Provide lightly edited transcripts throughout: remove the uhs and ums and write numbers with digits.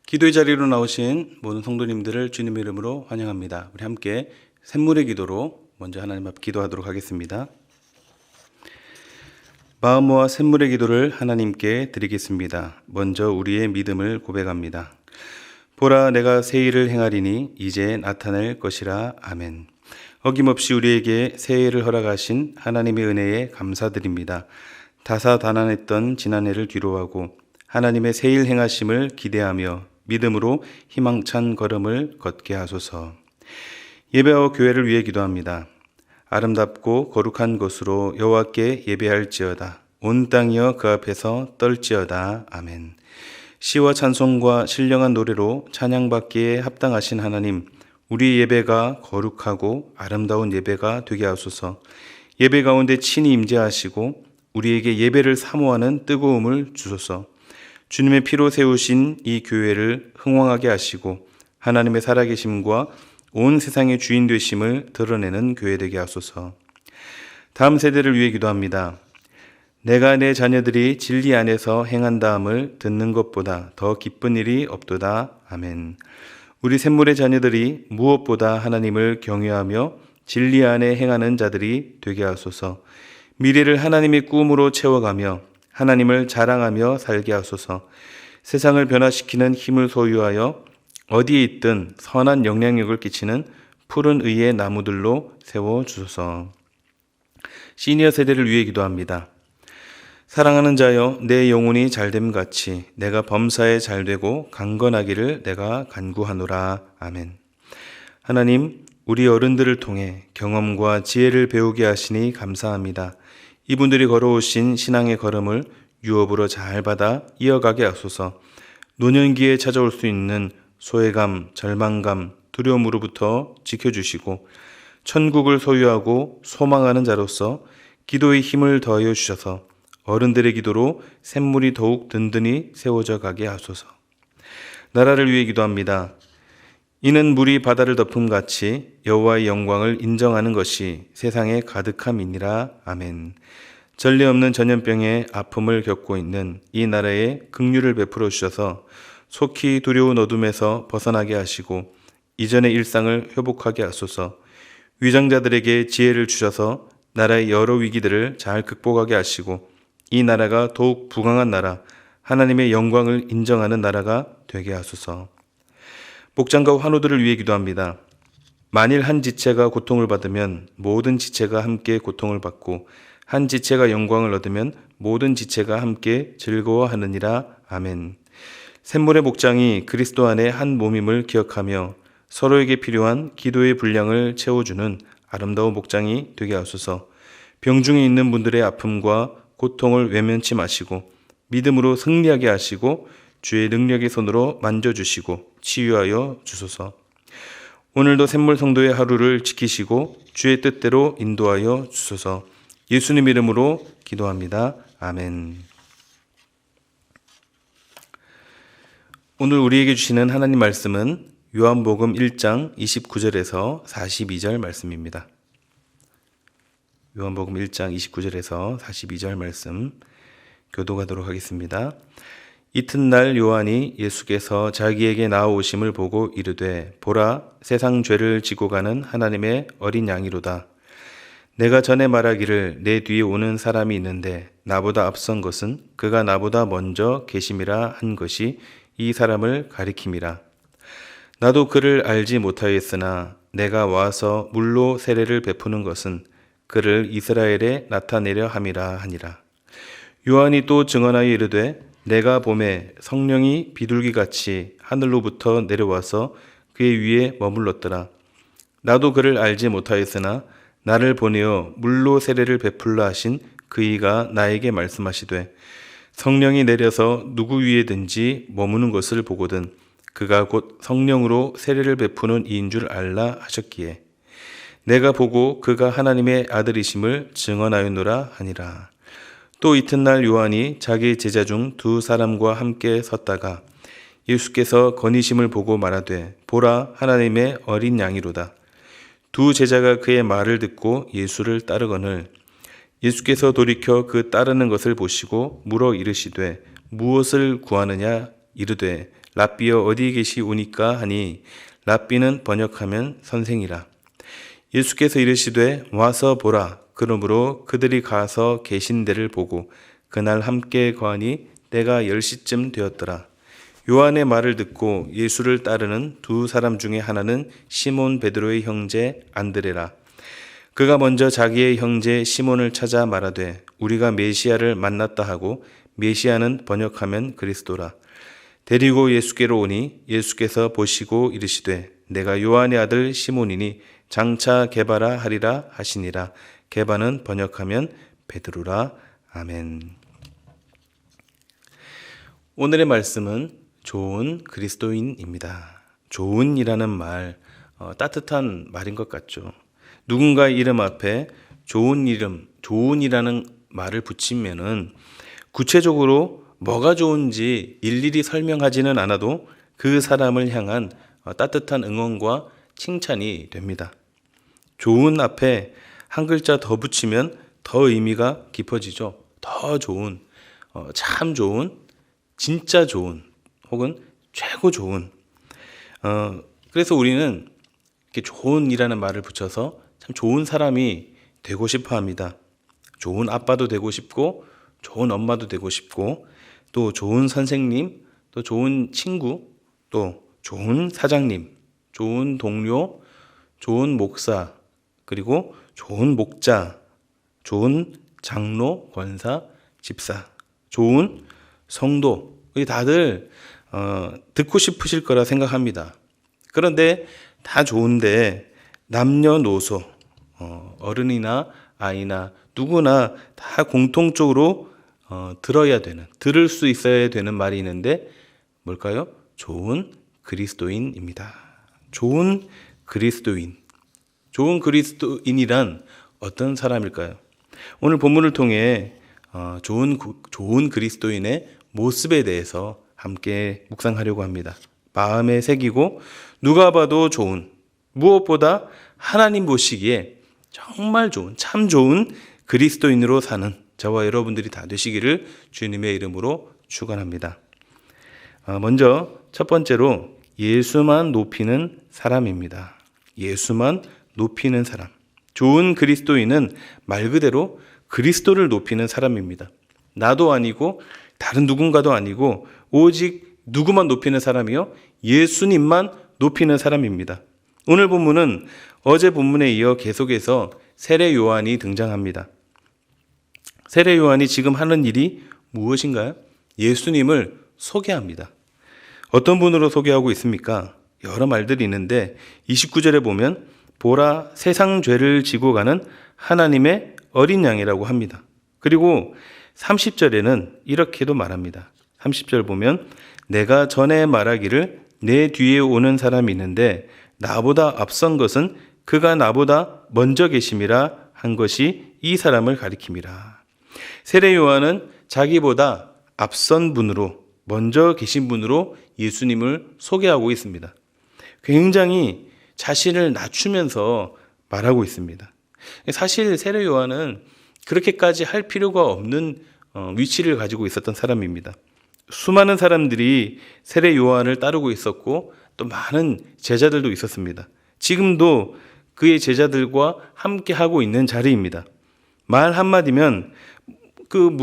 기도의 자리로 나오신 모든 성도님들을 주님의 이름으로 환영합니다. 우리 함께 샘물의 기도로 먼저 하나님 앞 기도하도록 하겠습니다. 마음 모아 샘물의 기도를 하나님께 드리겠습니다. 먼저 우리의 믿음을 고백합니다. 보라, 내가 새 일을 행하리니 이제 나타낼 것이라. 아멘. 어김없이 우리에게 새 일을 허락하신 하나님의 은혜에 감사드립니다. 다사다난했던 지난해를 뒤로하고 하나님의 새 일 행하심을 기대하며 믿음으로 희망찬 걸음을 걷게 하소서. 예배와 교회를 위해 기도합니다. 아름답고 거룩한 곳으로 여호와께 예배할지어다. 온 땅이여 그 앞에서 떨지어다. 아멘. 시와 찬송과 신령한 노래로 찬양받기에 합당하신 하나님, 우리 예배가 거룩하고 아름다운 예배가 되게 하소서. 예배 가운데 친히 임재하시고 우리에게 예배를 사모하는 뜨거움을 주소서. 주님의 피로 세우신 이 교회를 흥왕하게 하시고 하나님의 살아계심과 온 세상의 주인 되심을 드러내는 교회 되게 하소서. 다음 세대를 위해 기도합니다. 내가 내 자녀들이 진리 안에서 행한다함을 듣는 것보다 더 기쁜 일이 없도다. 아멘. 우리 샘물의 자녀들이 무엇보다 하나님을 경외하며 진리 안에 행하는 자들이 되게 하소서. 미래를 하나님의 꿈으로 채워가며 하나님을 자랑하며 살게 하소서. 세상을 변화시키는 힘을 소유하여 어디에 있든 선한 영향력을 끼치는 푸른 의의 나무들로 세워주소서. 시니어 세대를 위해 기도합니다. 사랑하는 자여, 내 영혼이 잘됨 같이 내가 범사에 잘되고 강건하기를 내가 간구하노라. 아멘. 하나님, 우리 어른들을 통해 경험과 지혜를 배우게 하시니 감사합니다. 이분들이 걸어오신 신앙의 걸음을 유업으로 잘 받아 이어가게 하소서. 노년기에 찾아올 수 있는 소외감, 절망감, 두려움으로부터 지켜주시고 천국을 소유하고 소망하는 자로서 기도의 힘을 더하여 주셔서 어른들의 기도로 샘물이 더욱 든든히 세워져 가게 하소서. 나라를 위해 기도합니다. 이는 물이 바다를 덮음같이 여호와의 영광을 인정하는 것이 세상에 가득함이니라. 아멘. 전례 없는 전염병의 아픔을 겪고 있는 이 나라에 긍휼을 베풀어 주셔서 속히 두려운 어둠에서 벗어나게 하시고 이전의 일상을 회복하게 하소서. 위장자들에게 지혜를 주셔서 나라의 여러 위기들을 잘 극복하게 하시고 이 나라가 더욱 부강한 나라, 하나님의 영광을 인정하는 나라가 되게 하소서. 목장과 환우들을 위해 기도합니다. 만일 한 지체가 고통을 받으면 모든 지체가 함께 고통을 받고 한 지체가 영광을 얻으면 모든 지체가 함께 즐거워하느니라. 아멘. 샘물의 목장이 그리스도 안에 한 몸임을 기억하며 서로에게 필요한 기도의 분량을 채워주는 아름다운 목장이 되게 하소서. 병중에 있는 분들의 아픔과 고통을 외면치 마시고 믿음으로 승리하게 하시고 주의 능력의 손으로 만져주시고 치유하여 주소서. 오늘도 샘물 성도의 하루를 지키시고 주의 뜻대로 인도하여 주소서. 예수님 이름으로 기도합니다. 아멘. 오늘 우리에게 주시는 하나님 말씀은 요한복음 1장 29절에서 42절 말씀입니다. 요한복음 1장 29절에서 42절 말씀 교독하도록 하겠습니다. 이튿날 요한이 예수께서 자기에게 나아오심을 보고 이르되 보라, 세상 죄를 지고 가는 하나님의 어린 양이로다. 내가 전에 말하기를 내 뒤에 오는 사람이 있는데 나보다 앞선 것은 그가 나보다 먼저 계심이라 한 것이 이 사람을 가리킴이라. 나도 그를 알지 못하였으나 내가 와서 물로 세례를 베푸는 것은 그를 이스라엘에 나타내려 함이라 하니라. 요한이 또 증언하여 이르되 내가 보매 성령이 비둘기같이 하늘로부터 내려와서 그의 위에 머물렀더라. 나도 그를 알지 못하였으나 나를 보내어 물로 세례를 베풀라 하신 그이가 나에게 말씀하시되 성령이 내려서 누구 위에든지 머무는 것을 보거든 그가 곧 성령으로 세례를 베푸는 이인 줄 알라 하셨기에 내가 보고 그가 하나님의 아들이심을 증언하였노라 하니라. 또 이튿날 요한이 자기 제자 중 두 사람과 함께 섰다가 예수께서 거니심을 보고 말하되 보라, 하나님의 어린 양이로다. 두 제자가 그의 말을 듣고 예수를 따르거늘 예수께서 돌이켜 그 따르는 것을 보시고 물어 이르시되 무엇을 구하느냐? 이르되 랍비여 어디 계시오니까 하니 랍비는 번역하면 선생이라. 예수께서 이르시되 와서 보라. 그러므로 그들이 가서 계신 데를 보고 그날 함께 거하니 때가 10시쯤 되었더라. 요한의 말을 듣고 예수를 따르는 두 사람 중에 하나는 시몬 베드로의 형제 안드레라. 그가 먼저 자기의 형제 시몬을 찾아 말하되 우리가 메시아를 만났다 하고, 메시아는 번역하면 그리스도라. 데리고 예수께로 오니 예수께서 보시고 이르시되 내가 요한의 아들 시몬이니 장차 게바라 하리라 하시니라. 게바는 번역하면 베드로라. 아멘. 오늘의 말씀은 좋은 그리스도인입니다. 좋은이라는 말, 따뜻한 말인 것 같죠. 누군가의 이름 앞에 좋은 이름, 좋은이라는 말을 붙이면은 구체적으로 뭐가 좋은지 일일이 설명하지는 않아도 그 사람을 향한 따뜻한 응원과 칭찬이 됩니다. 좋은 앞에 한 글자 더 붙이면 더 의미가 깊어지죠. 더 좋은, 참 좋은, 진짜 좋은, 혹은 최고 좋은. 그래서 우리는 이렇게 좋은이라는 말을 붙여서 참 좋은 사람이 되고 싶어 합니다. 좋은 아빠도 되고 싶고, 좋은 엄마도 되고 싶고, 또 좋은 선생님, 또 좋은 친구, 또 좋은 사장님, 좋은 동료, 좋은 목사, 그리고 좋은 목자, 좋은 장로, 권사, 집사, 좋은 성도, 우리 다들 듣고 싶으실 거라 생각합니다. 그런데 다 좋은데 남녀노소, 어른이나 아이나 누구나 다 공통적으로 들어야 되는, 들을 수 있어야 되는 말이 있는데 뭘까요? 좋은 그리스도인입니다. 좋은 그리스도인. 좋은 그리스도인이란 어떤 사람일까요? 오늘 본문을 통해 좋은 그리스도인의 모습에 대해서 함께 묵상하려고 합니다. 마음에 새기고 누가 봐도 좋은, 무엇보다 하나님 보시기에 정말 좋은, 참 좋은 그리스도인으로 사는 저와 여러분들이 다 되시기를 주님의 이름으로 축원합니다. 먼저 첫 번째로 예수만 높이는 사람입니다. 예수만 높이는 사람. 좋은 그리스도인은 말 그대로 그리스도를 높이는 사람입니다. 나도 아니고 다른 누군가도 아니고 오직 누구만 높이는 사람이요? 예수님만 높이는 사람입니다. 오늘 본문은 어제 본문에 이어 계속해서 세례 요한이 등장합니다. 세례 요한이 지금 하는 일이 무엇인가요? 예수님을 소개합니다. 어떤 분으로 소개하고 있습니까? 여러 말들이 있는데 29절에 보면 보라 세상 죄를 지고 가는 하나님의 어린 양이라고 합니다. 그리고 30절에는 이렇게도 말합니다. 30절 보면 내가 전에 말하기를 내 뒤에 오는 사람이 있는데 나보다 앞선 것은 그가 나보다 먼저 계심이라 한 것이 이 사람을 가리킴이라. 세례 요한은 자기보다 앞선 분으로, 먼저 계신 분으로 예수님을 소개하고 있습니다. 굉장히 자신을 낮추면서 말하고 있습니다. 사실 세례 요한은 그렇게까지 할 필요가 없는 위치를 가지고 있었던 사람입니다. 수많은 사람들이 세례 요한을 따르고 있었고 또 많은 제자들도 있었습니다. 지금도 그의 제자들과 함께 하고 있는 자리입니다. 말 한마디면 그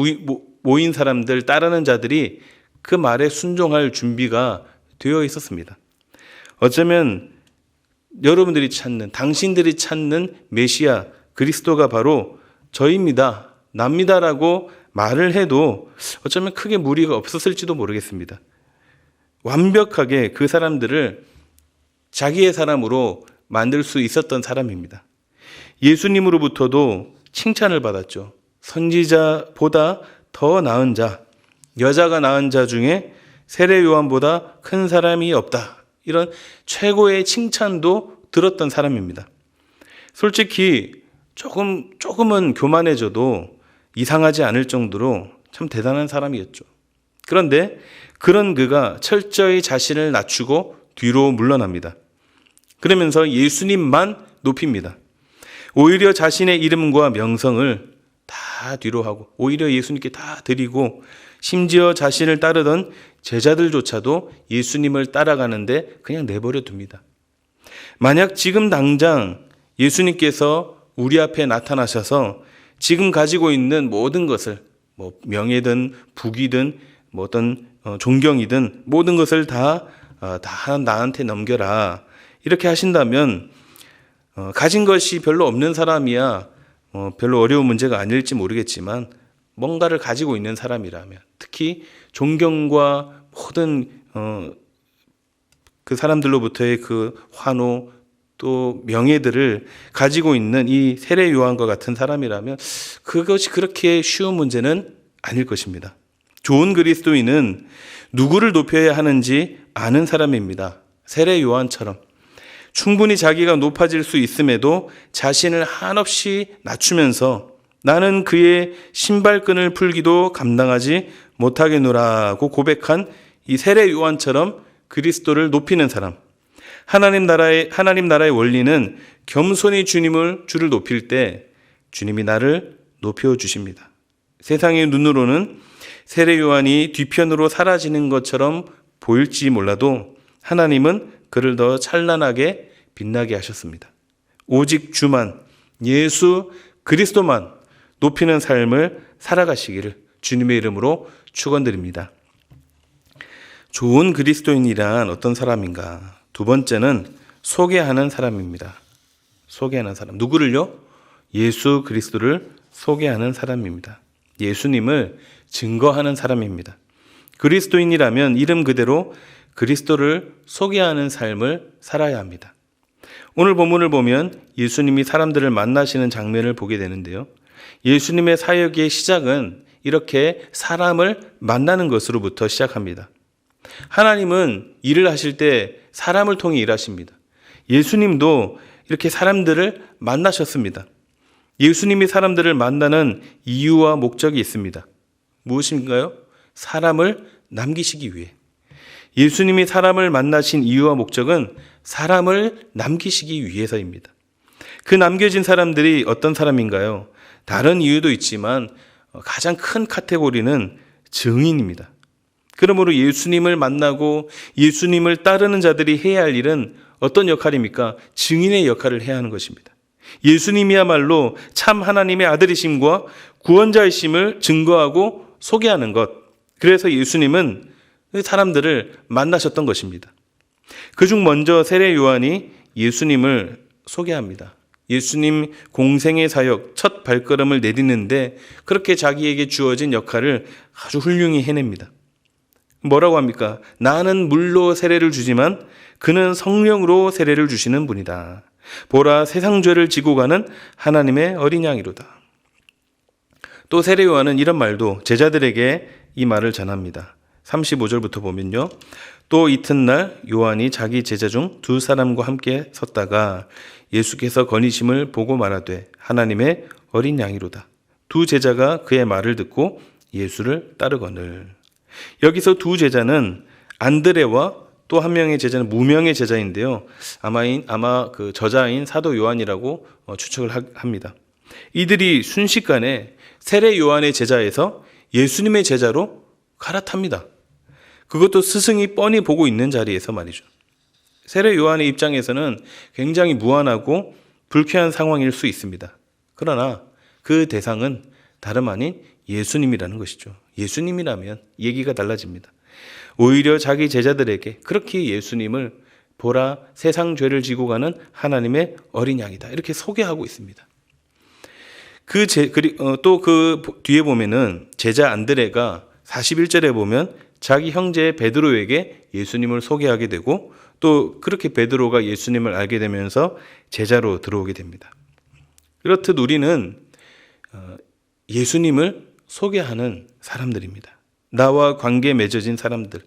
모인 사람들, 따르는 자들이 그 말에 순종할 준비가 되어 있었습니다. 어쩌면 여러분들이 찾는, 당신들이 찾는 메시아 그리스도가 바로 저입니다, 납니다라고 말을 해도 어쩌면 크게 무리가 없었을지도 모르겠습니다. 완벽하게 그 사람들을 자기의 사람으로 만들 수 있었던 사람입니다. 예수님으로부터도 칭찬을 받았죠. 선지자보다 더 나은 자, 여자가 낳은 자 중에 세례 요한보다 큰 사람이 없다. 이런 최고의 칭찬도 들었던 사람입니다. 솔직히 조금은 교만해져도 이상하지 않을 정도로 참 대단한 사람이었죠. 그런데 그런 그가 철저히 자신을 낮추고 뒤로 물러납니다. 그러면서 예수님만 높입니다. 오히려 자신의 이름과 명성을 다 뒤로 하고 오히려 예수님께 다 드리고 심지어 자신을 따르던 제자들조차도 예수님을 따라가는데 그냥 내버려 둡니다. 만약 지금 당장 예수님께서 우리 앞에 나타나셔서 지금 가지고 있는 모든 것을 명예든 부귀든 어떤 존경이든 모든 것을 다 나한테 넘겨라 이렇게 하신다면 가진 것이 별로 없는 사람이야 별로 어려운 문제가 아닐지 모르겠지만 뭔가를 가지고 있는 사람이라면 특히 존경과 모든 그 사람들로부터의 그 환호 또 명예들을 가지고 있는 이 세례 요한과 같은 사람이라면 그것이 그렇게 쉬운 문제는 아닐 것입니다. 좋은 그리스도인은 누구를 높여야 하는지 아는 사람입니다. 세례 요한처럼 충분히 자기가 높아질 수 있음에도 자신을 한없이 낮추면서 나는 그의 신발끈을 풀기도 감당하지 못하겠노라고 고백한 이 세례 요한처럼 그리스도를 높이는 사람. 하나님 나라의 원리는 겸손히 주를 높일 때 주님이 나를 높여 주십니다. 세상의 눈으로는 세례 요한이 뒤편으로 사라지는 것처럼 보일지 몰라도 하나님은 그를 더 찬란하게 빛나게 하셨습니다. 오직 주만, 예수 그리스도만 높이는 삶을 살아가시기를 주님의 이름으로 축원드립니다. 좋은 그리스도인이란 어떤 사람인가? 두 번째는 소개하는 사람입니다. 소개하는 사람. 누구를요? 예수 그리스도를 소개하는 사람입니다. 예수님을 증거하는 사람입니다. 그리스도인이라면 이름 그대로 그리스도를 소개하는 삶을 살아야 합니다. 오늘 본문을 보면 예수님이 사람들을 만나시는 장면을 보게 되는데요. 예수님의 사역의 시작은 이렇게 사람을 만나는 것으로부터 시작합니다. 하나님은 일을 하실 때 사람을 통해 일하십니다. 예수님도 이렇게 사람들을 만나셨습니다. 예수님이 사람들을 만나는 이유와 목적이 있습니다. 무엇인가요? 사람을 남기시기 위해. 예수님이 사람을 만나신 이유와 목적은 사람을 남기시기 위해서입니다. 그 남겨진 사람들이 어떤 사람인가요? 다른 이유도 있지만 가장 큰 카테고리는 증인입니다. 그러므로 예수님을 만나고 예수님을 따르는 자들이 해야 할 일은 어떤 역할입니까? 증인의 역할을 해야 하는 것입니다. 예수님이야말로 참 하나님의 아들이심과 구원자이심을 증거하고 소개하는 것. 그래서 예수님은 사람들을 만나셨던 것입니다. 그중 먼저 세례 요한이 예수님을 소개합니다. 예수님 공생의 사역 첫 발걸음을 내딛는데 그렇게 자기에게 주어진 역할을 아주 훌륭히 해냅니다. 뭐라고 합니까? 나는 물로 세례를 주지만 그는 성령으로 세례를 주시는 분이다. 보라, 세상 죄를 지고 가는 하나님의 어린 양이로다. 또 세례 요한은 이런 말도 제자들에게 이 말을 전합니다. 35절부터 보면요. 또 이튿날 요한이 자기 제자 중 두 사람과 함께 섰다가 예수께서 거니심을 보고 말하되 하나님의 어린 양이로다. 두 제자가 그의 말을 듣고 예수를 따르거늘. 여기서 두 제자는 안드레와 또 한 명의 제자는 무명의 제자인데요. 아마 그 저자인 사도 요한이라고 추측을 합니다. 이들이 순식간에 세례 요한의 제자에서 예수님의 제자로 갈아탑니다. 그것도 스승이 뻔히 보고 있는 자리에서 말이죠. 세례 요한의 입장에서는 굉장히 무안하고 불쾌한 상황일 수 있습니다. 그러나 그 대상은 다름 아닌 예수님이라는 것이죠. 예수님이라면 얘기가 달라집니다. 오히려 자기 제자들에게 그렇게 예수님을 보라, 세상 죄를 지고 가는 하나님의 어린 양이다. 이렇게 소개하고 있습니다. 또 그 뒤에 보면은 제자 안드레가 41절에 보면 자기 형제 베드로에게 예수님을 소개하게 되고 또 그렇게 베드로가 예수님을 알게 되면서 제자로 들어오게 됩니다. 그렇듯 우리는 예수님을 소개하는 사람들입니다. 나와 관계 맺어진 사람들,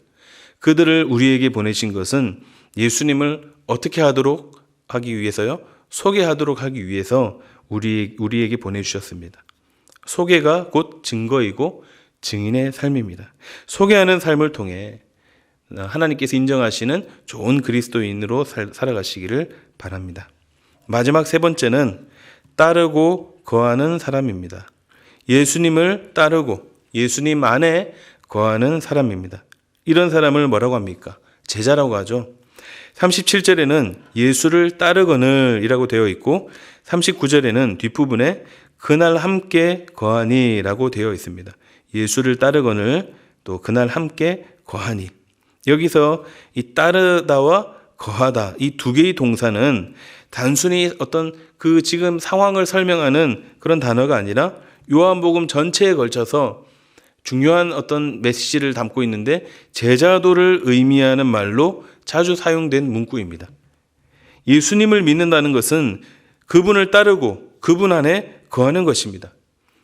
그들을 우리에게 보내신 것은 예수님을 어떻게 하도록 하기 위해서요? 소개하도록 하기 위해서 우리에게 보내주셨습니다. 소개가 곧 증거이고 증인의 삶입니다. 소개하는 삶을 통해 하나님께서 인정하시는 좋은 그리스도인으로 살아가시기를 바랍니다. 마지막 세 번째는 따르고 거하는 사람입니다. 예수님을 따르고 예수님 안에 거하는 사람입니다. 이런 사람을 뭐라고 합니까? 제자라고 하죠. 37절에는 예수를 따르거늘 이라고 되어 있고 39절에는 뒷부분에 그날 함께 거하니 라고 되어 있습니다. 예수를 따르거늘 또 그날 함께 거하니. 여기서 이 따르다와 거하다 이 두 개의 동사는 단순히 어떤 그 지금 상황을 설명하는 그런 단어가 아니라 요한복음 전체에 걸쳐서 중요한 어떤 메시지를 담고 있는데 제자도를 의미하는 말로 자주 사용된 문구입니다. 예수님을 믿는다는 것은 그분을 따르고 그분 안에 거하는 것입니다.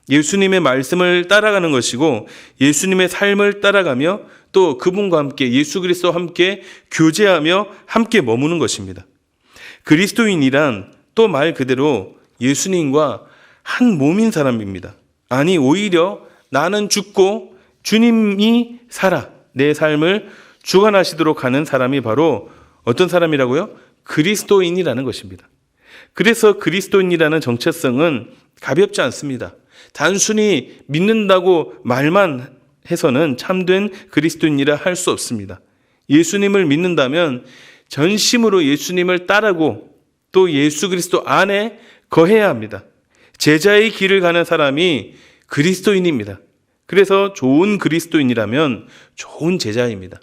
예수님의 말씀을 따라가는 것이고 예수님의 삶을 따라가며 또 그분과 함께 예수 그리스도와 함께 교제하며 함께 머무는 것입니다. 그리스도인이란 또 말 그대로 예수님과 한 몸인 사람입니다. 아니 오히려 나는 죽고 주님이 살아 내 삶을 주관하시도록 하는 사람이 바로 어떤 사람이라고요? 그리스도인이라는 것입니다. 그래서 그리스도인이라는 정체성은 가볍지 않습니다. 단순히 믿는다고 말만 해서는 참된 그리스도인이라 할 수 없습니다. 예수님을 믿는다면 전심으로 예수님을 따르고 또 예수 그리스도 안에 거해야 합니다. 제자의 길을 가는 사람이 그리스도인입니다. 그래서 좋은 그리스도인이라면 좋은 제자입니다.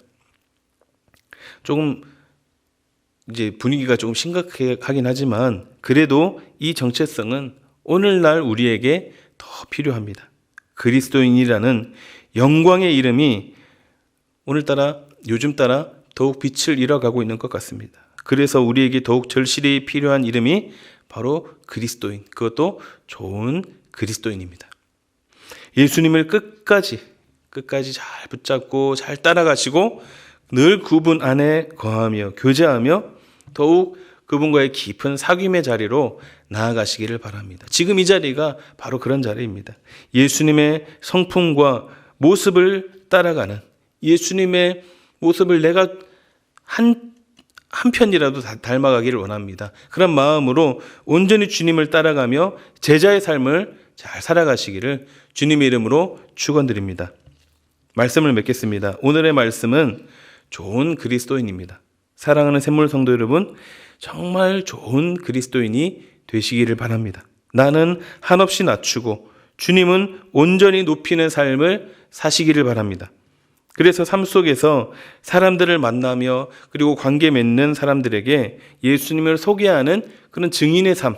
조금 이제 분위기가 조금 심각하긴 하지만 그래도 이 정체성은 오늘날 우리에게 더 필요합니다. 그리스도인이라는 영광의 이름이 오늘따라 요즘 따라 더욱 빛을 잃어가고 있는 것 같습니다. 그래서 우리에게 더욱 절실히 필요한 이름이 바로 그리스도인, 그것도 좋은 그리스도인입니다. 예수님을 끝까지 잘 붙잡고 잘 따라가시고 늘 그분 안에 거하며 교제하며 더욱 그분과의 깊은 사귐의 자리로 나아가시기를 바랍니다. 지금 이 자리가 바로 그런 자리입니다. 예수님의 성품과 모습을 따라가는 예수님의 모습을 내가 한 편이라도 닮아가기를 원합니다. 그런 마음으로 온전히 주님을 따라가며 제자의 삶을 잘 살아가시기를 주님의 이름으로 축원드립니다. 말씀을 맺겠습니다. 오늘의 말씀은 좋은 그리스도인입니다. 사랑하는 샘물 성도 여러분, 정말 좋은 그리스도인이 되시기를 바랍니다. 나는 한없이 낮추고 주님은 온전히 높이는 삶을 사시기를 바랍니다. 그래서 삶 속에서 사람들을 만나며 그리고 관계 맺는 사람들에게 예수님을 소개하는 그런 증인의 삶,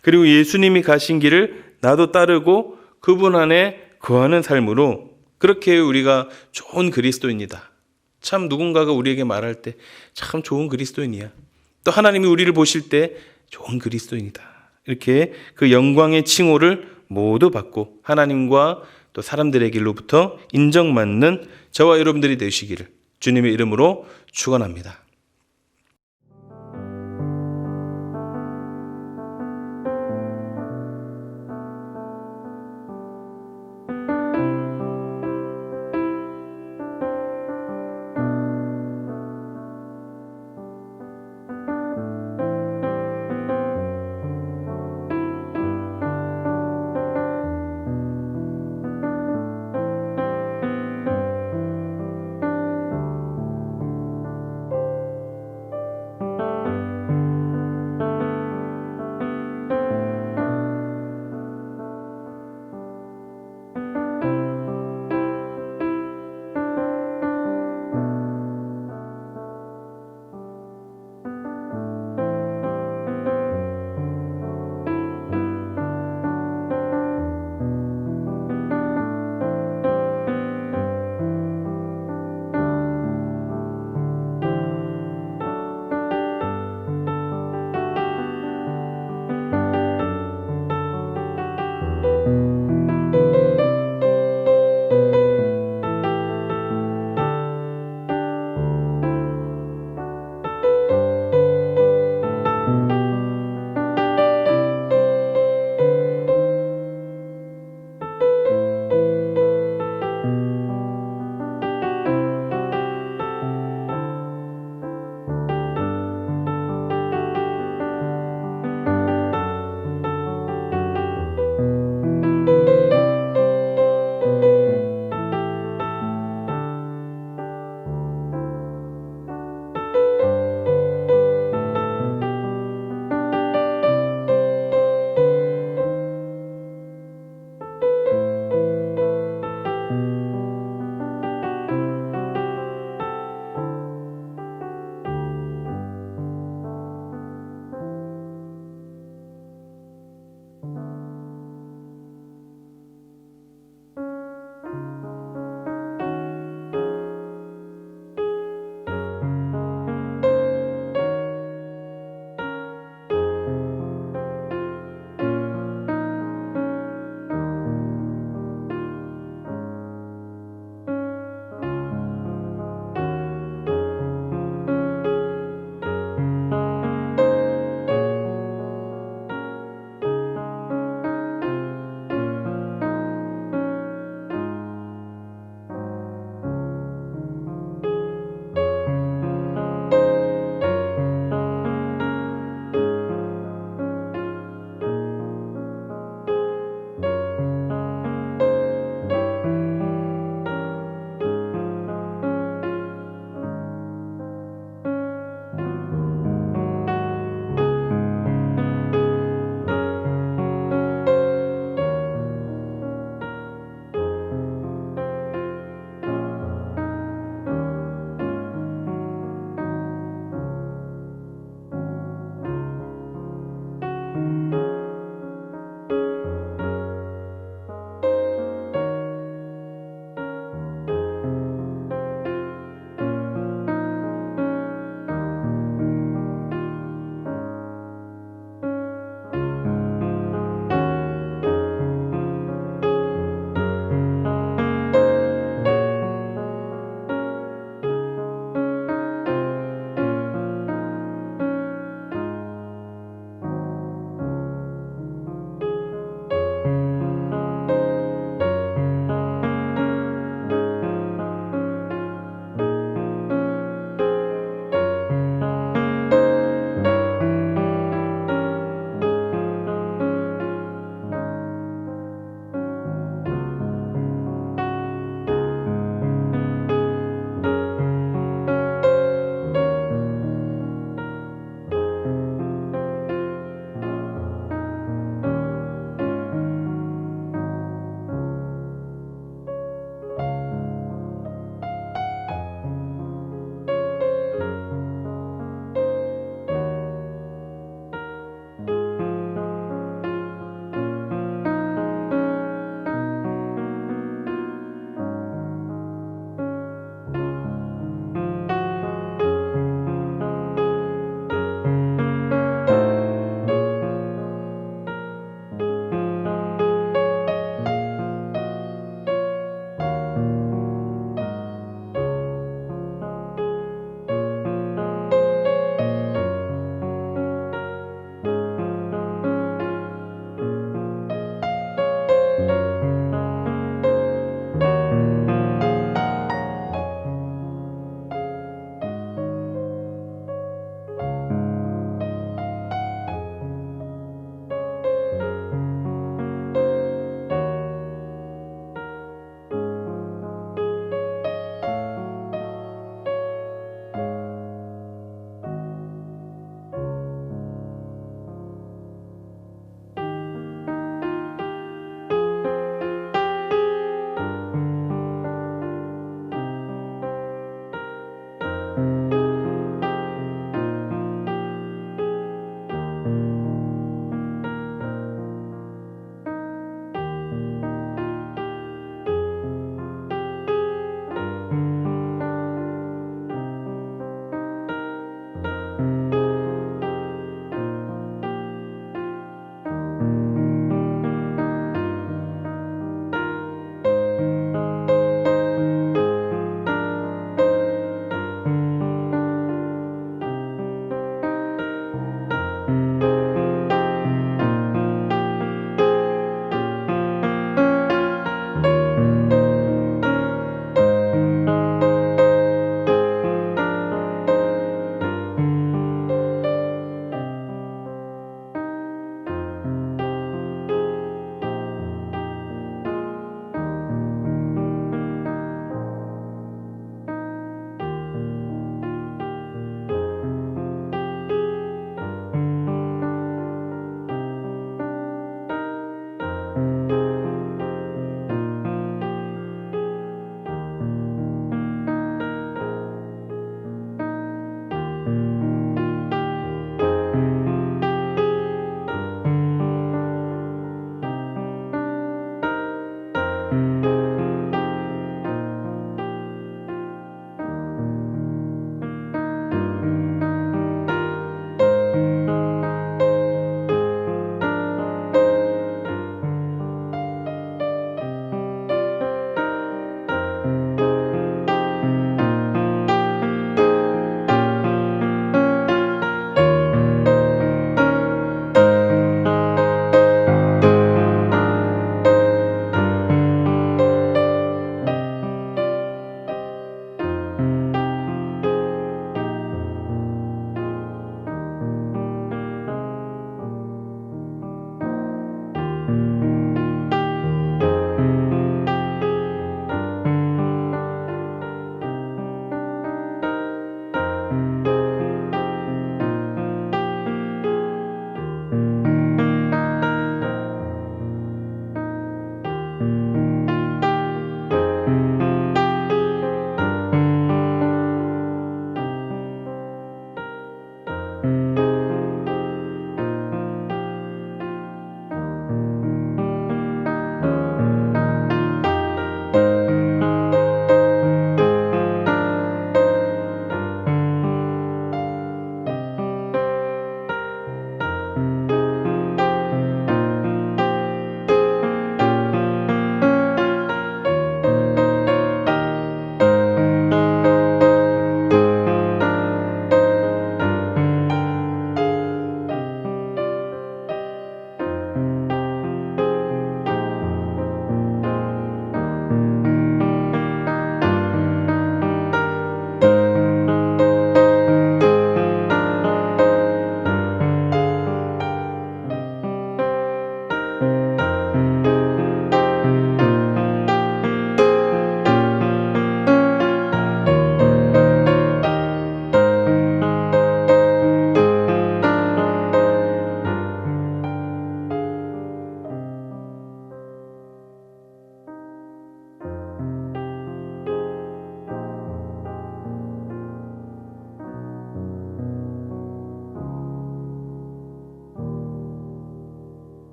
그리고 예수님이 가신 길을 나도 따르고 그분 안에 거하는 삶으로 그렇게 우리가 좋은 그리스도인이다. 참 누군가가 우리에게 말할 때 참 좋은 그리스도인이야. 또 하나님이 우리를 보실 때 좋은 그리스도인이다. 이렇게 그 영광의 칭호를 모두 받고 하나님과 또 사람들에게로부터 인정받는 저와 여러분들이 되시기를 주님의 이름으로 축원합니다.